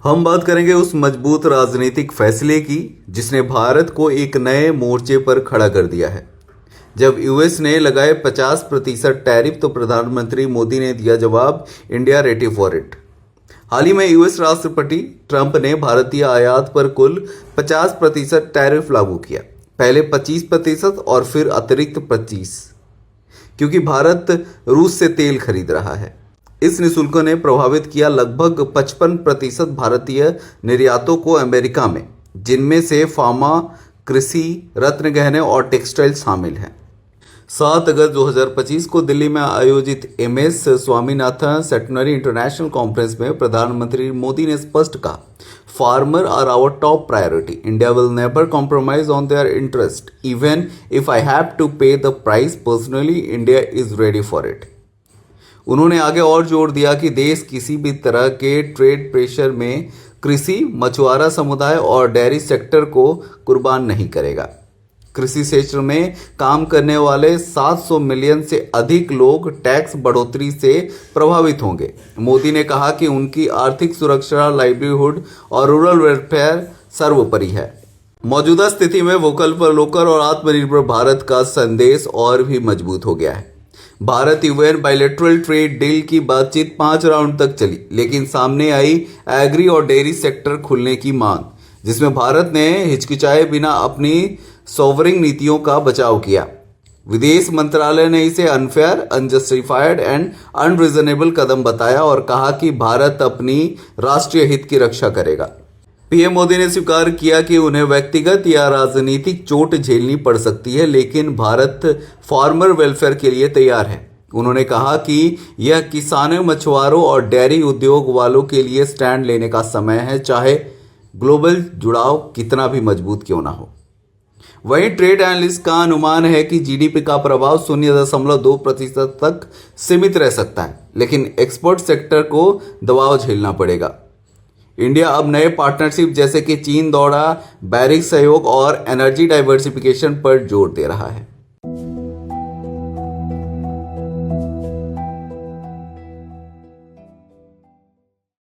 हम बात करेंगे उस मजबूत राजनीतिक फैसले की जिसने भारत को एक नए मोर्चे पर खड़ा कर दिया है। जब यूएस ने लगाए 50% टैरिफ तो प्रधानमंत्री मोदी ने दिया जवाब, इंडिया रेडी फॉर इट। हाल ही में यूएस राष्ट्रपति ट्रंप ने भारतीय आयात पर कुल 50% टैरिफ लागू किया। पहले 25% और फिर अतिरिक्त 25%, क्योंकि भारत रूस से तेल खरीद रहा है। इस निःशुल्क ने प्रभावित किया लगभग 55% भारतीय निर्यातों को अमेरिका में, जिनमें से फार्मा, कृषि, रत्न गहने और टेक्सटाइल शामिल हैं। 7 अगस्त 2025 को दिल्ली में आयोजित MS Swaminathan centenary international conference में प्रधानमंत्री मोदी ने स्पष्ट कहा, farmer are our top priority, India will never compromise on their interest, even if I have to pay the price personally, India is ready for it. उन्होंने आगे और जोर दिया कि देश किसी भी तरह के ट्रेड प्रेशर में कृषि, मछुआरा समुदाय और डेयरी सेक्टर को कुर्बान नहीं करेगा। कृषि क्षेत्र में काम करने वाले 700 मिलियन से अधिक लोग टैक्स बढ़ोतरी से प्रभावित होंगे। मोदी ने कहा कि उनकी आर्थिक सुरक्षा, लाइवलीहुड और रूरल वेलफेयर सर्वोपरि है। मौजूदा स्थिति में वोकल फॉर लोकल और आत्मनिर्भर भारत का संदेश और भी मजबूत हो गया है। Bharat UN bilateral trade deal की बातचीत 5 राउंड तक चली, लेकिन सामने आई एग्री और डेयरी सेक्टर खुलने की मांग, जिसमें भारत ने हिचकिचाए बिना अपनी सॉवरिंग नीतियों का बचाव किया। विदेश मंत्रालय ने इसे अनफेयर, अनजस्टिफाइड एंड अनरीजनेबल कदम बताया और कहा कि भारत अपनी राष्ट्रीय हित की रक्षा करेगा। पीएम मोदी ने स्वीकार किया कि उन्हें व्यक्तिगत या राजनीतिक चोट झेलनी पड़ सकती है, लेकिन भारत फार्मर वेलफेयर के लिए तैयार है। उन्होंने कहा कि यह किसानों, मछुआरों और डेयरी उद्योग वालों के लिए स्टैंड लेने का समय है, चाहे ग्लोबल जुड़ाव कितना भी मजबूत क्यों ना हो। वहीं ट्रेड एनालिस्ट का अनुमान है कि जीडीपी का प्रभाव 0.2% तक सीमित रह सकता है, लेकिन एक्सपोर्ट सेक्टर को दबाव झेलना पड़ेगा। इंडिया अब नए पार्टनरशिप जैसे कि चीन दौरा, बैरिक सहयोग और एनर्जी डाइवर्सिफिकेशन पर जोर दे रहा है।